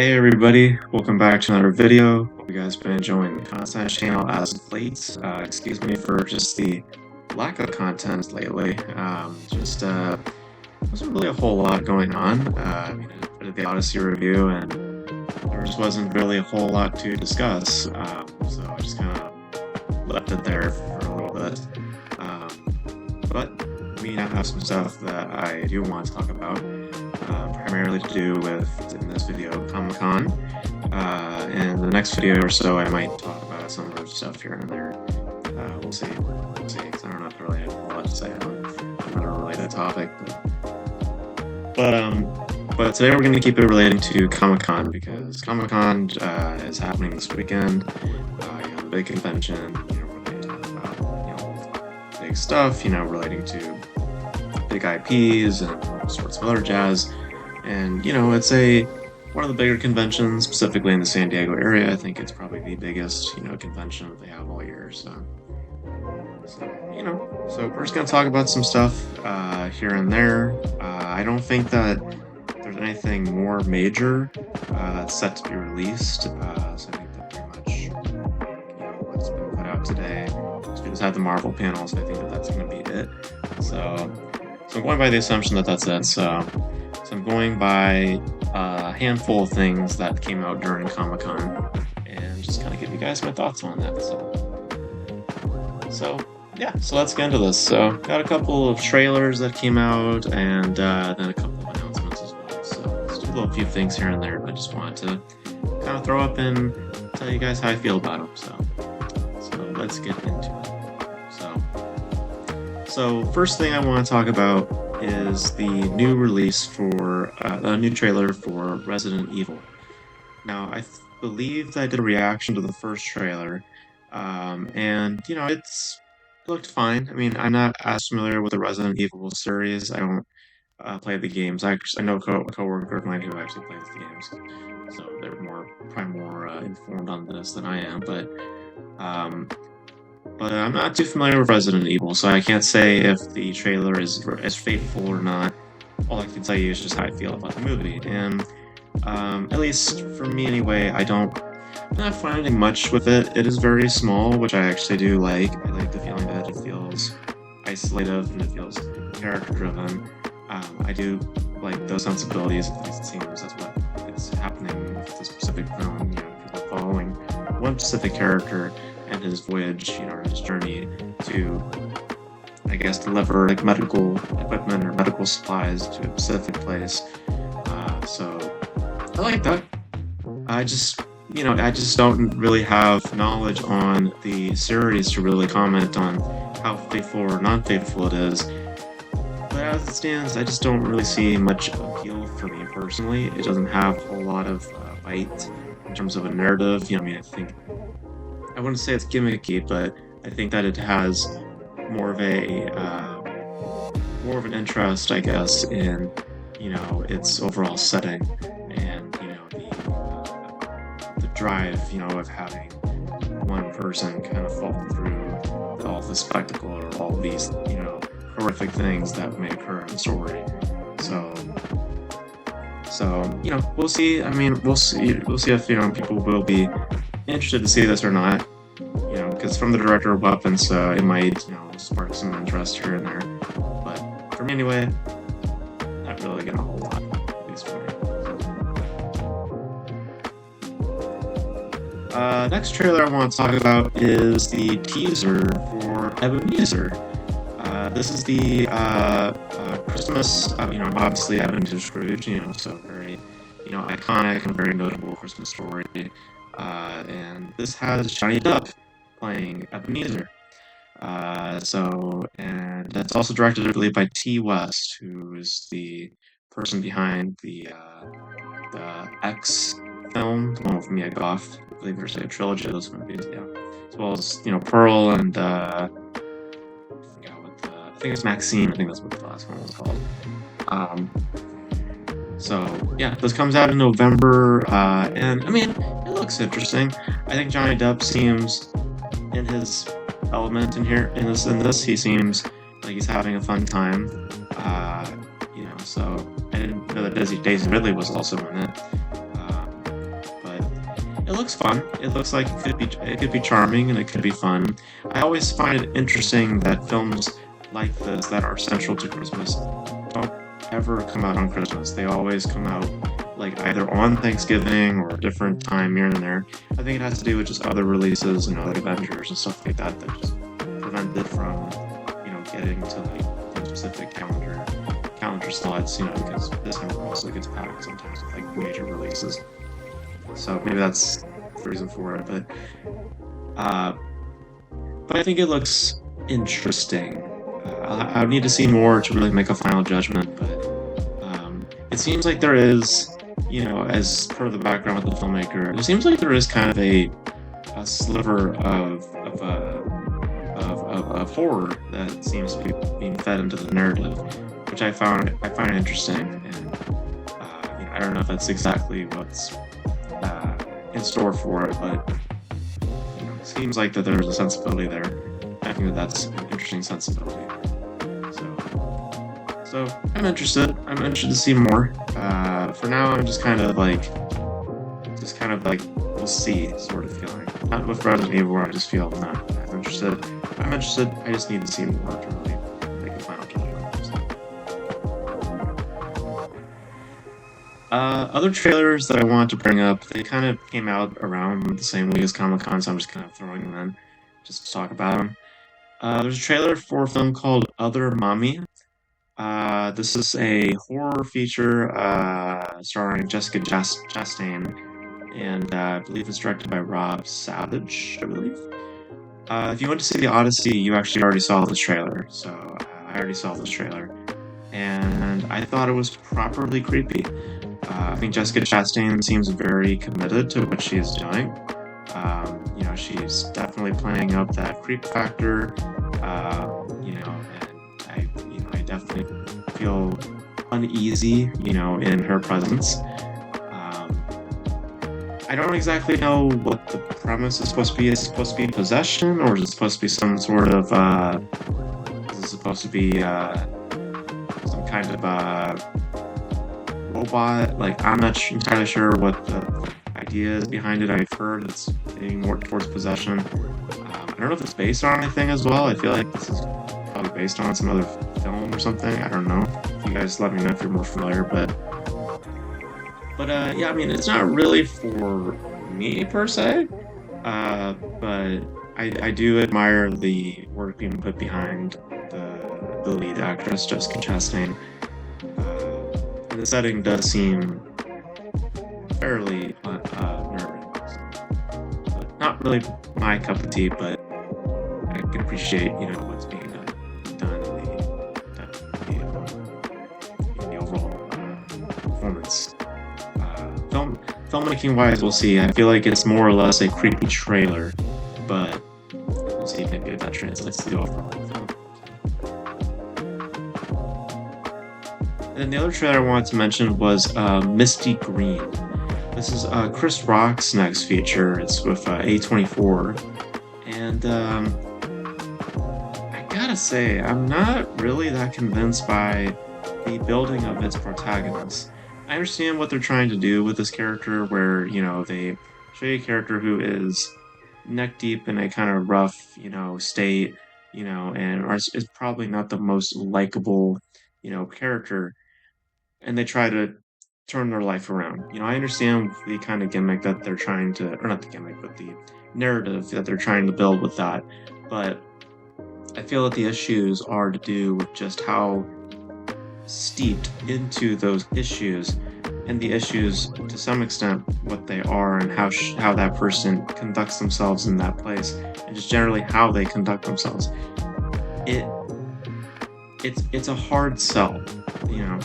Hey everybody, welcome back to another video. Hope you guys been enjoying the content channel as of late. Excuse me for just the lack of content lately. Wasn't really a whole lot going on. I did the Odyssey review and there just wasn't really a whole lot to discuss. So I just kind of left it there for a little bit. But we now have some stuff that I do want to talk about. Primarily to do with, in this video, Comic-Con. In the next video or so, I might talk about some other stuff here and there. We'll see, because I don't know if I really have a lot to say on another related topic. But today we're going to keep it relating to Comic-Con, because Comic-Con is happening this weekend. The big convention, we're going to talk about, big stuff, relating to big IPs and all sorts of other jazz. And, it's one of the bigger conventions, specifically in the San Diego area. I think it's probably the biggest, convention that they have all year. So we're just going to talk about some stuff here and there. I don't think that there's anything more major that's set to be released. So I think that pretty much, what's been put out today. So we just have the Marvel panel, so I think that that's going to be it. So I'm going by the assumption that that's it. So I'm going by a handful of things that came out during Comic-Con and just kind of give you guys my thoughts on that. So let's get into this. So got a couple of trailers that came out and then a couple of announcements as well. So let's do a few things here and there, but I just wanted to kind of throw up and tell you guys how I feel about them. So let's get into it. So first thing I want to talk about is the new release for a new trailer for Resident Evil. Now, I believe that I did a reaction to the first trailer, and it looked fine. I mean, I'm not as familiar with the Resident Evil series. I don't play the games. I know a coworker of mine who actually plays the games, so they're probably more informed on this than I am. But I'm not too familiar with Resident Evil, so I can't say if the trailer is as faithful or not. All I can tell you is just how I feel about the movie. And at least for me anyway, I'm not finding much with it. It is very small, which I actually do like. I like the feeling that it feels isolated and it feels character-driven. I do like those sensibilities. At least it seems that's what is happening with this specific film. People are following one specific character and his voyage, or his journey to, I guess, deliver medical equipment or medical supplies to a specific place. So I like that. I just don't really have knowledge on the series to really comment on how faithful or non-faithful it is. But as it stands, I just don't really see much appeal for me personally. It doesn't have a whole lot of bite in terms of a narrative. I wouldn't say it's gimmicky, but I think that it has more of an interest, I guess, in its overall setting and the drive of having one person kind of fall through all the spectacle or all these horrific things that may occur in the story. So we'll see. I mean, we'll see if people will be interested to see this or not, because from the director of Weapons, it might, spark some interest here and there. But for me anyway, not really getting a whole lot, at least for me. Next trailer I want to talk about is the teaser for Ebenezer. This is the Christmas, obviously Ebenezer Scrooge, so very, iconic and very notable Christmas story. And this has Johnny Depp playing Ebenezer. And that's also directed, I believe, by T. West, who is the person behind the X film, the one with Mia Goth. I believe there's a trilogy of those movies, as well as Pearl and I think it's Maxine. I think that's what the last one was called. This comes out in November, and I mean, it looks interesting. I think Johnny Depp seems in his element in here. In this, he seems like he's having a fun time. So I didn't know that Daisy Ridley was also in it. it looks fun. It looks like it could be charming and it could be fun. I always find it interesting that films like this that are central to Christmas don't ever come out on Christmas. They always come out like either on Thanksgiving or a different time here and there. I think it has to do with just other releases, like Avengers and stuff like that, that just prevent it from, getting to like the specific calendar slots, because December also gets packed sometimes with like major releases. So maybe that's the reason for it. Uh, but I think it looks interesting. I would need to see more to really make a final judgment, but it seems like there is, as per the background with the filmmaker, it seems like there is kind of a sliver of horror that seems to be being fed into the narrative, which I find interesting, and I don't know if that's exactly what's in store for it, but it seems like that there's a sensibility there. I think that that's an interesting sensibility. So I'm interested. I'm interested to see more. For now, I'm just kind of like, we'll see sort of feeling. Not with Resident Evil, where I just feel not as interested. I'm interested. I just need to see more to really make a final judgment. Other trailers that I want to bring up, they kind of came out around the same week as Comic-Con, so I'm just kind of throwing them in just to talk about them. There's a trailer for a film called Other Mommy. This is a horror feature starring Jessica Chastain, and I believe it's directed by Rob Savage, I believe. If you went to see The Odyssey, you actually already saw this trailer, so I already saw this trailer, and I thought it was properly creepy. I think Jessica Chastain seems very committed to what she's doing. She's definitely playing up that creep factor, and I definitely feel uneasy, in her presence. I don't exactly know what the premise is supposed to be. Is it supposed to be possession, or is it supposed to be some sort of, is it supposed to be, some kind of, robot? Like, I'm not entirely sure what the idea is behind it. I've heard it's maybe more towards possession. I don't know if it's based on anything as well. I feel like this is probably based on some other film or something. I don't know. You guys let me know if you're more familiar, but yeah, I mean, it's not really for me per se, but I do admire the work being put behind the lead actress, Jessica Chastain. And the setting does seem fairly nerve-wracking. But not really my cup of tea, but I can appreciate, what's being done in the overall performance. Filmmaking wise, we'll see. I feel like it's more or less a creepy trailer, but we'll see maybe if that translates to the overall film. And the other trailer I wanted to mention was Misty Green. This is Chris Rock's next feature. It's with A24, and I gotta say, I'm not really that convinced by the building of its protagonist. I understand what they're trying to do with this character, where, they show you a character who is neck deep in a kind of rough, state, and is probably not the most likable, character, and they try to turn their life around. I understand the kind of gimmick that they're trying to, or not the gimmick, but the narrative that they're trying to build with that, but I feel that the issues are to do with just how steeped into those issues, and the issues to some extent what they are, and how that person conducts themselves in that place, and just generally how they conduct themselves. It's a hard sell.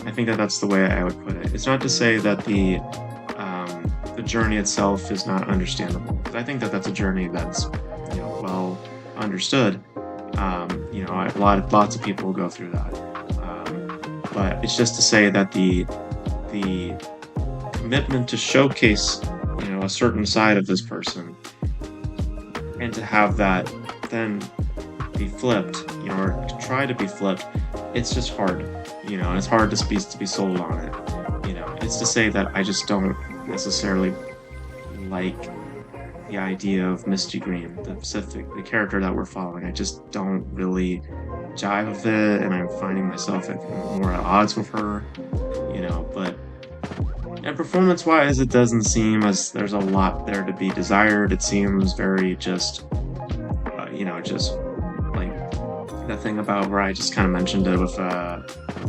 I think that's the way I would put it. It's not to say that the journey itself is not understandable, because I think that's a journey that's well understood. Lots of people go through that. But it's just to say that the commitment to showcase, a certain side of this person, and to have that then be flipped, or to try to be flipped, it's just hard, and it's hard to be sold on it. It's to say that I just don't necessarily like the idea of Misty Green, the character that we're following. I just don't really jive with it, and I'm finding myself more at odds with her, but and performance-wise, it doesn't seem as there's a lot there to be desired. It seems very just like that thing about where I just kind of mentioned it with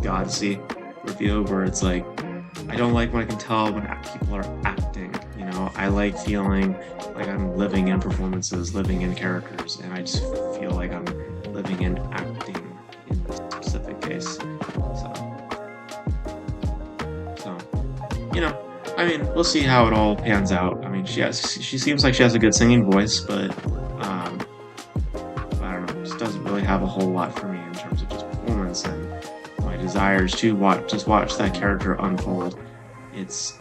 Godsey review, where it's like, I don't like when I can tell when people are acting. I like feeling like I'm living in performances, living in characters, and I just feel like I'm living in acting in this specific case. So, I mean, we'll see how it all pans out. I mean, she seems like she has a good singing voice, but I don't know, just doesn't really have a whole lot for me in terms of just performance and my desires to watch that character unfold. It's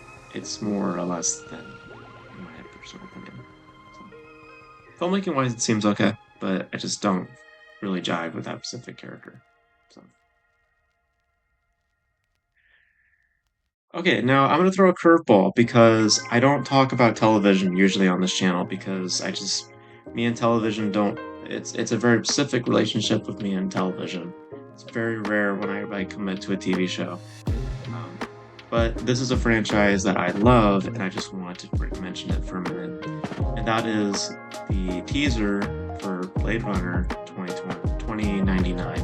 more or less than my personal opinion. So, filmmaking wise, it seems okay, but I just don't really jive with that specific character. So. Okay, now I'm gonna throw a curveball because I don't talk about television usually on this channel because me and television don't. It's a very specific relationship with me and television. It's very rare when I commit to a TV show. Um, but this is a franchise that I love, and I just wanted to mention it for a minute. And that is the teaser for Blade Runner 2099.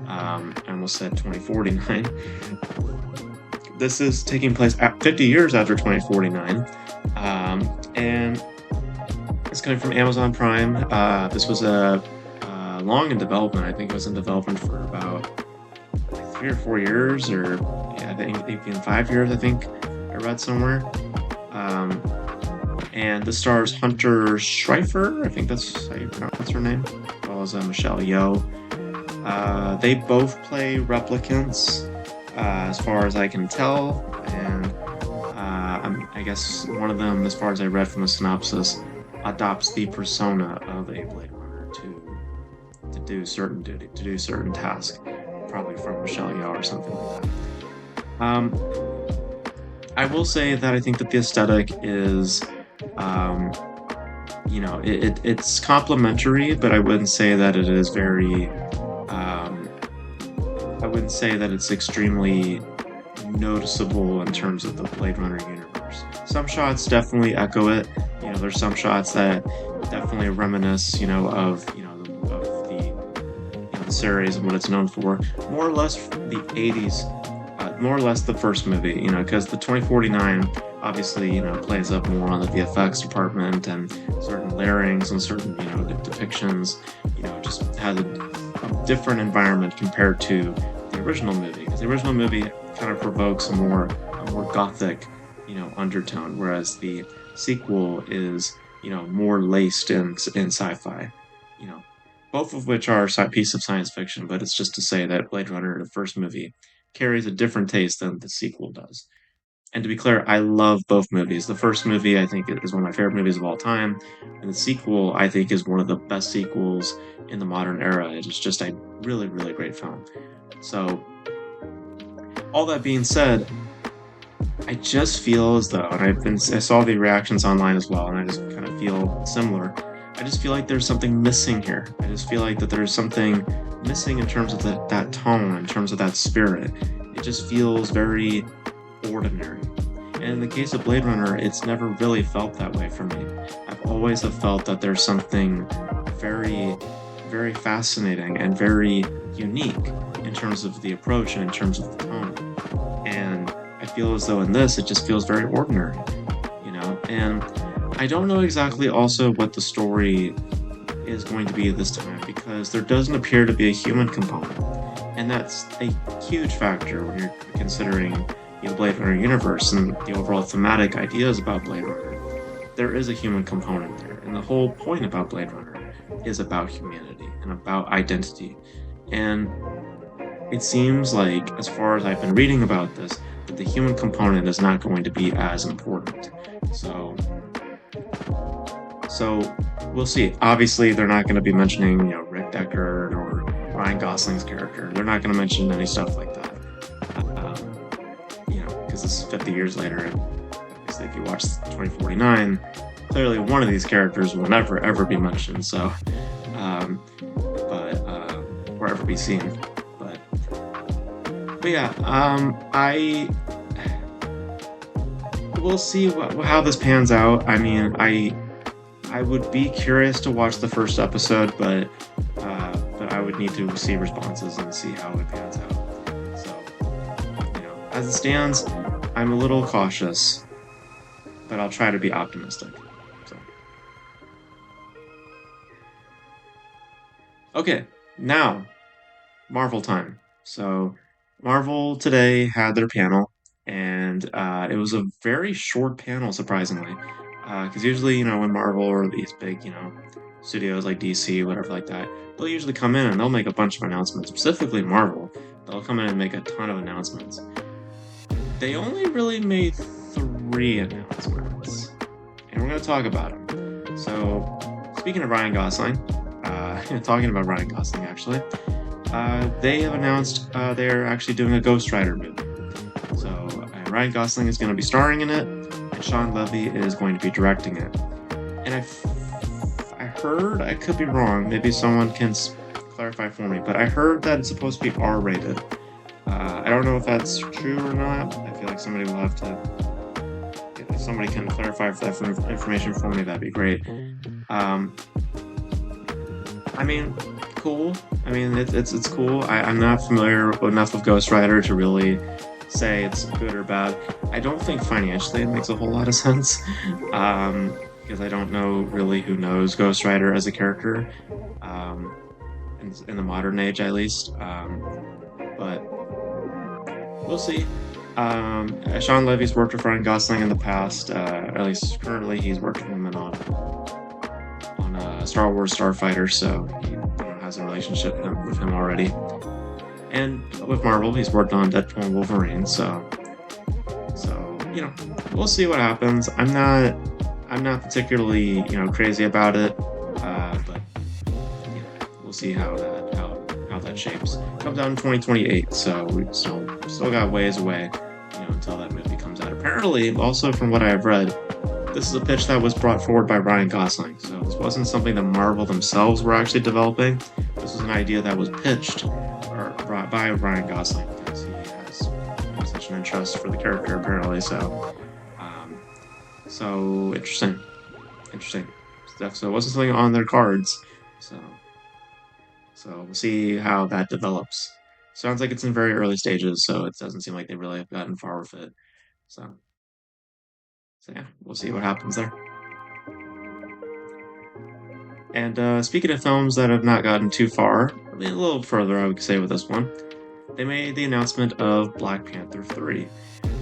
I almost said 2049. This is taking place at 50 years after 2049, and it's coming from Amazon Prime. This was long in development. I think it was in development for about 3 or 4 years, or I think even 5 years. I think I read somewhere. And this stars Hunter Schreifer. I think that's how you pronounce her name. As well as Michelle Yeoh. They both play replicants. As far as I can tell, and I guess one of them, as far as I read from the synopsis, adopts the persona of a Blade Runner to do certain duty, to do certain task, probably from Michelle Yeoh or something like that. I will say that I think that the aesthetic is, it's complementary, but I wouldn't say that it is very. I wouldn't say that it's extremely noticeable in terms of the Blade Runner universe. Some shots definitely echo it. There's some shots that definitely reminisce, of the series and what it's known for. More or less the 80s, more or less the first movie, because the 2049 obviously, plays up more on the VFX department and certain layerings and certain, depictions, just has a different environment compared to the original movie, because the original movie kind of provokes a more gothic, undertone, whereas the sequel is, more laced in sci-fi, both of which are a piece of science fiction, but it's just to say that Blade Runner, the first movie, carries a different taste than the sequel does. And to be clear, I love both movies. The first movie, I think, is one of my favorite movies of all time, and the sequel, I think, is one of the best sequels in the modern era. It is just a really, really great film. So, all that being said, I just feel as though, and I saw the reactions online as well, and I just kind of feel similar. I just feel like there's something missing here. I just feel like that there's something missing in terms of that tone, in terms of that spirit. It just feels very ordinary. And in the case of Blade Runner, it's never really felt that way for me. I've always have felt that there's something very, very fascinating and very unique in terms of the approach and in terms of the tone. And I feel as though in this, it just feels very ordinary, and I don't know exactly also what the story is going to be this time, because there doesn't appear to be a human component. And that's a huge factor when you're considering the Blade Runner universe and the overall thematic ideas about Blade Runner. There is a human component there, and the whole point about Blade Runner is about humanity and about identity. And it seems like, as far as I've been reading about this, that the human component is not going to be as important. So we'll see. Obviously, they're not going to be mentioning, Rick Deckard or Ryan Gosling's character. They're not going to mention any stuff like that. Because this is 50 years later, and obviously if you watch 2049, clearly one of these characters will never ever be mentioned. So, but or ever be seen. But but yeah, I we'll see how this pans out. I mean, I would be curious to watch the first episode, but I would need to see responses and see how it pans out. So, as it stands, I'm a little cautious, but I'll try to be optimistic. So, okay, now Marvel time. So, Marvel today had their panel, and it was a very short panel, surprisingly. Because usually, when Marvel or these big, studios like DC, whatever like that, they'll usually come in and they'll make a bunch of announcements. Specifically, Marvel, they'll come in and make a ton of announcements. They only really made 3 announcements, and we're going to talk about them. So, speaking of Ryan Gosling, talking about Ryan Gosling, actually. They have announced they're actually doing a Ghost Rider movie. So Ryan Gosling is going to be starring in it, and Sean Levy is going to be directing it. And I heard, I could be wrong, maybe someone can clarify for me, but I heard that it's supposed to be R-rated. I don't know if that's true or not. I feel like somebody will have to, if somebody can clarify that information for me, that'd be great. I mean, cool. I mean, it's cool. I'm not familiar enough with Ghost Rider to really say it's good or bad. I don't think financially it makes a whole lot of sense, because I don't know really who knows Ghost Rider as a character, in the modern age at least. But we'll see. Sean Levy's worked with Ryan Gosling in the past. At least currently, he's worked with him on Star Wars Starfighter, so he has a relationship with him already. And with Marvel, he's worked on Deadpool and Wolverine, so we'll see what happens. I'm not particularly crazy about it, but we'll see how that shapes. It comes out in 2028, so we still got ways away, until that movie comes out. Apparently, also from what I have read, this is a pitch that was brought forward by Ryan Gosling, so this wasn't something that Marvel themselves were actually developing. This was an idea that was pitched or brought by Ryan Gosling because he has such an interest for the character, apparently. So interesting. So it wasn't something on their cards. So we'll see how that develops. Sounds like it's in very early stages, so it doesn't seem like they really have gotten far with it. So yeah, we'll see what happens there. And speaking of films that have not gotten too far, a little further, I would say, with this one, they made the announcement of Black Panther 3.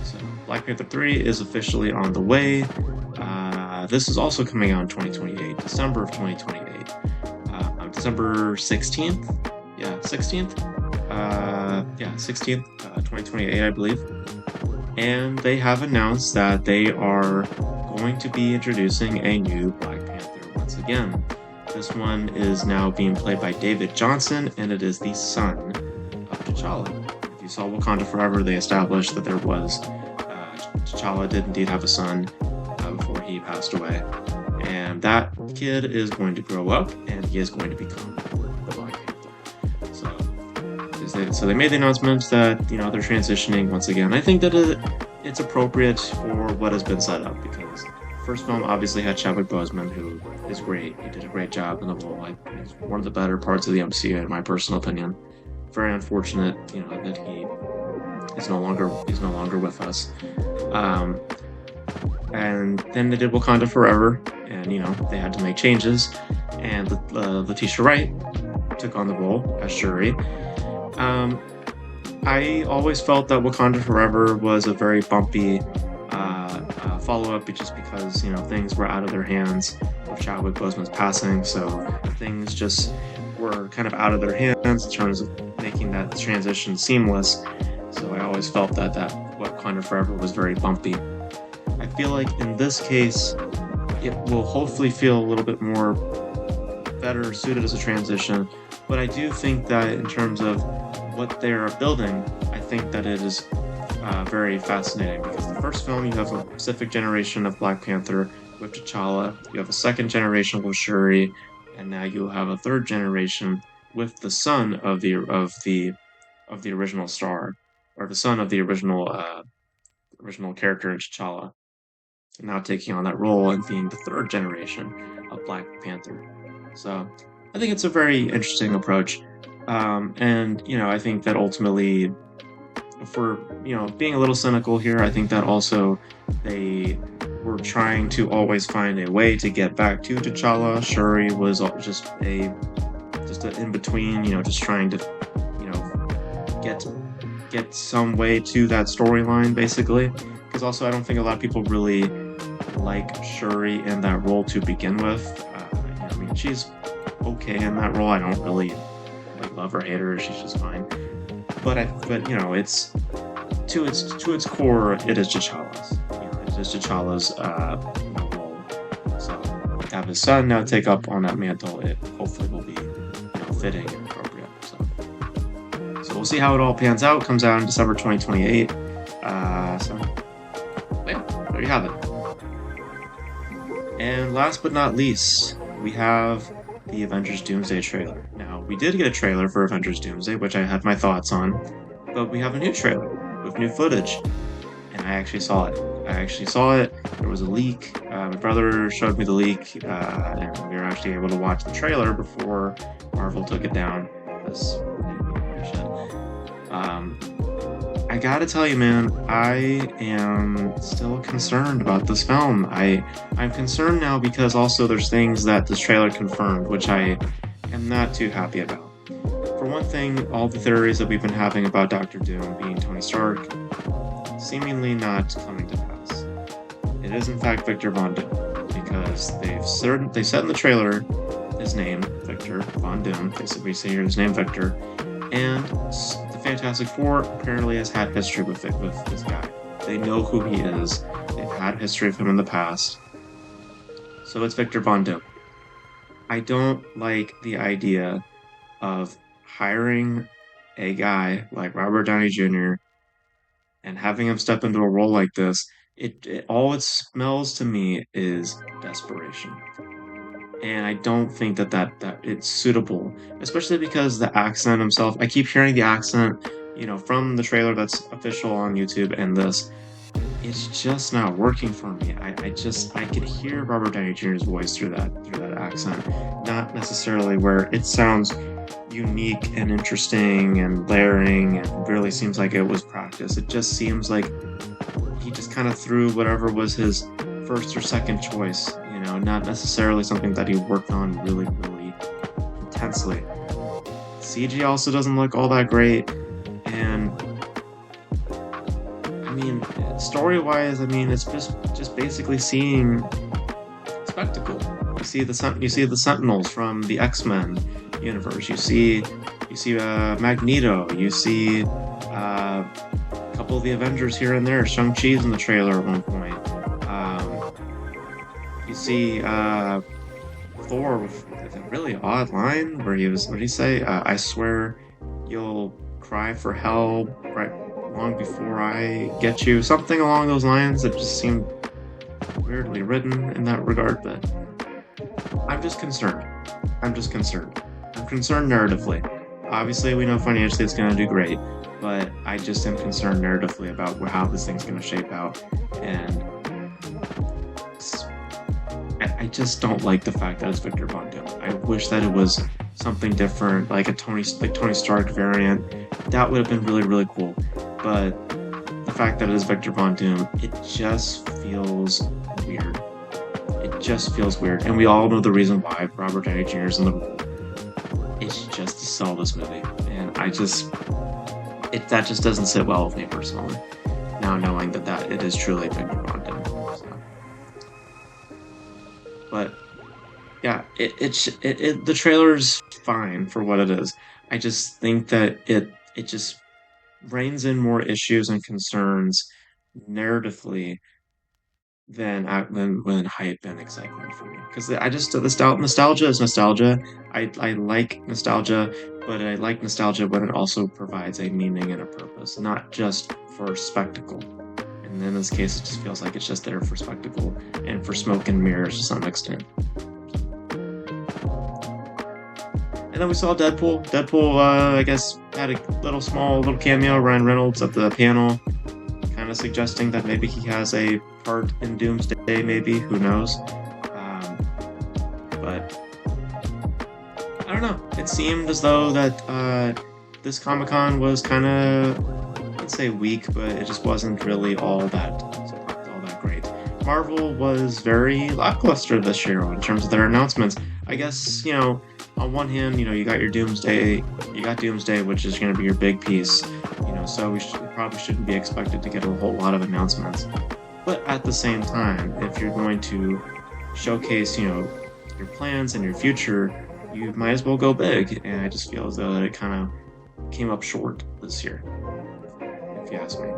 So Black Panther 3 is officially on the way. This is also coming out in 2028, December of 2028. December 16th? Yeah, 16th? 16th, 2028, I believe. And they have announced that they are going to be introducing a new Black Panther once again. This one is now being played by David Johnson, and it is the son of T'Challa. If you saw Wakanda Forever, they established that there was T'Challa did indeed have a son before he passed away. And that kid is going to grow up, and he is going to become the Black Panther. So they made the announcement that they're transitioning once again. I think that it's appropriate for what has been set up, because the first film obviously had Chadwick Boseman, who is great. He did a great job in the role. He's one of the better parts of the MCU, in my personal opinion. Very unfortunate, that he's no longer with us. And then they did Wakanda Forever, and they had to make changes. And Letitia Wright took on the role as Shuri. I always felt that Wakanda Forever was a very bumpy follow-up, just because things were out of their hands with Chadwick Boseman's passing, so things just were kind of out of their hands in terms of making that transition seamless. So I always felt that Wakanda Forever was very bumpy. I feel like in this case, it will hopefully feel a little bit more better suited as a transition, but I do think that in terms of what they're building, I think that it is very fascinating, because the first film, you have a specific generation of Black Panther with T'Challa, you have a second generation with Shuri, and now you have a third generation with the son of the original star, or the son of the original character in T'Challa, now taking on that role and being the third generation of Black Panther. So I think it's a very interesting approach. And I think that ultimately, for being a little cynical here, I think that also they were trying to always find a way to get back to T'Challa. Shuri was just an in between, just trying to get some way to that storyline, basically. Because also, I don't think a lot of people really like Shuri in that role to begin with. I mean, she's okay in that role. I don't really love or hate her. She's just fine. But it's to its core, it is T'Challa's. It is T'Challa's role. So to have his son now take up on that mantle, it hopefully will be fitting and appropriate. So we'll see how it all pans out. Comes out in December 2028. So yeah, there you have it. And last but not least, we have the Avengers Doomsday trailer. Now, we did get a trailer for Avengers Doomsday, which I had my thoughts on, but we have a new trailer with new footage, and I actually saw it. There was a leak. My brother showed me the leak, and we were actually able to watch the trailer before Marvel took it down. I gotta tell you, man, I am still concerned about this film. I'm concerned now because also there's things that this trailer confirmed, which I am not too happy about. For one thing, all the theories that we've been having about Doctor Doom being Tony Stark seemingly not coming to pass. It is in fact Victor Von Doom, because they said in the trailer his name, Victor Von Doom. We say here his name, Victor, and the Fantastic Four apparently has had history with this guy. They know who he is. They've had history of him in the past. So it's Victor Von Doom. I don't like the idea of hiring a guy like Robert Downey Jr. and having him step into a role like this. All it smells to me is desperation. And I don't think that it's suitable, especially because the accent himself, I keep hearing the accent, from the trailer that's official on YouTube and this, it's just not working for me. I could hear Robert Downey Jr.'s voice through that accent, not necessarily where it sounds unique and interesting and layering and really seems like it was practice. It just seems like he just kind of threw whatever was his first or second choice, not necessarily something that he worked on really, really intensely. CG also doesn't look all that great, and I mean, story-wise, it's just basically seeing spectacle. You see the Sentinels from the X-Men universe. You see Magneto. You see a couple of the Avengers here and there. Shang-Chi's in the trailer at one point. You see Thor with a really odd line where what did he say? I swear you'll cry for help right long before I get you. Something along those lines that just seemed weirdly written in that regard, but I'm just concerned. I'm concerned narratively. Obviously, we know financially it's going to do great, but I just am concerned narratively about how this thing's going to shape out, and I just don't like the fact that it's Victor Von Doom. I wish that it was something different, like a Tony Stark variant. That would have been really, really cool. But the fact that it is Victor Von Doom, it just feels weird. And we all know the reason why Robert Downey Jr. is in the role. It's just to sell this movie. And that just doesn't sit well with me personally. Now knowing that it is truly Victor Von Doom. So. But yeah, the trailer's fine for what it is. I just think that it just reins in more issues and concerns narratively than hype and excitement for me. Because nostalgia is nostalgia. I like nostalgia, but I like nostalgia when it also provides a meaning and a purpose, not just for spectacle. And in this case, it just feels like it's just there for spectacle and for smoke and mirrors to some extent. And then we saw Deadpool. Deadpool, I guess, had a small cameo. Ryan Reynolds at the panel, kind of suggesting that maybe he has a part in Doomsday, maybe, who knows. But I don't know. It seemed as though that this Comic-Con was kind of, I'd say weak, but it just wasn't really all that great. Marvel was very lackluster this year in terms of their announcements. I guess, on one hand, you got your Doomsday, which is going to be your big piece, so we probably shouldn't be expected to get a whole lot of announcements. But at the same time, if you're going to showcase, your plans and your future, you might as well go big. And I just feel as though that it kind of came up short this year, if you ask me.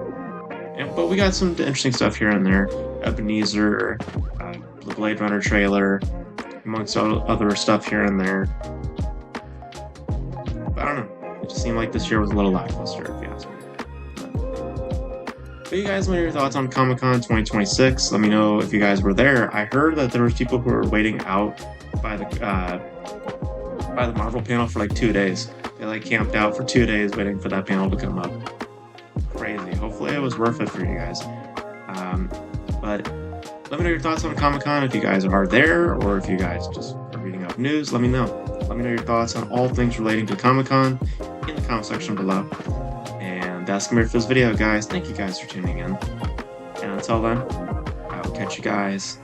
But we got some interesting stuff here and there. Ebenezer, the Blade Runner trailer, amongst other stuff here and there. But I don't know. It just seemed like this year was a little lackluster, if you ask me. But you guys, what are your thoughts on Comic-Con 2026? Let me know if you guys were there. I heard that there was people who were waiting out by the Marvel panel for like 2 days. They camped out for 2 days waiting for that panel to come up. Crazy. Hopefully it was worth it for you guys. But let me know your thoughts on Comic-Con if you guys are there or if you guys just are reading up news. Let me know. Let me know your thoughts on all things relating to Comic-Con in the comment section below. And that's gonna be it for this video, guys. Thank you guys for tuning in. And until then, I will catch you guys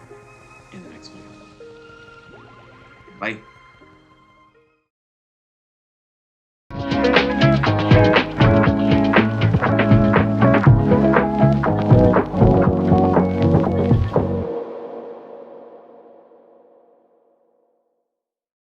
in the next video. Bye.